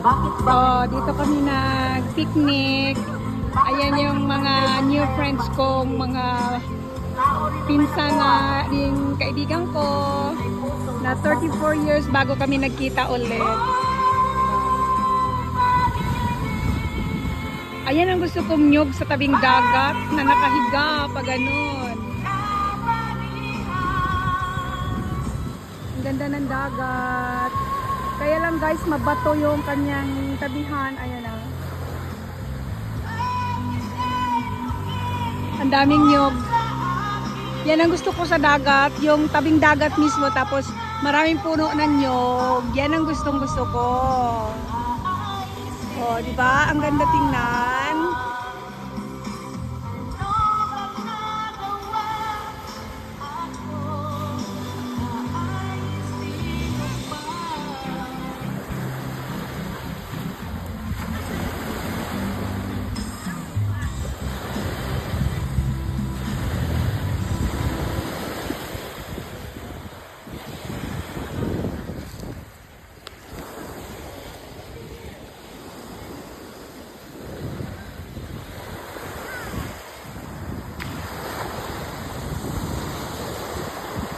Oh, dito kami nag-picnic. Ayan yung mga new friends kong mga pinsan na yung kaibigan ko na 34 years bago kami nagkita ulit. Ayan ang gusto kong nyug sa tabing dagat na nakahiga pa ganun. Ang ganda ng dagat. Kaya lang guys, mabato yung kanyang tabihan. Ayan na. Ang daming nyug. Yan ang gusto ko sa dagat, yung tabing dagat mismo, tapos maraming puno ng nyug. Yan ang gustong gusto ko. Oh, di ba? Ang ganda tingnan.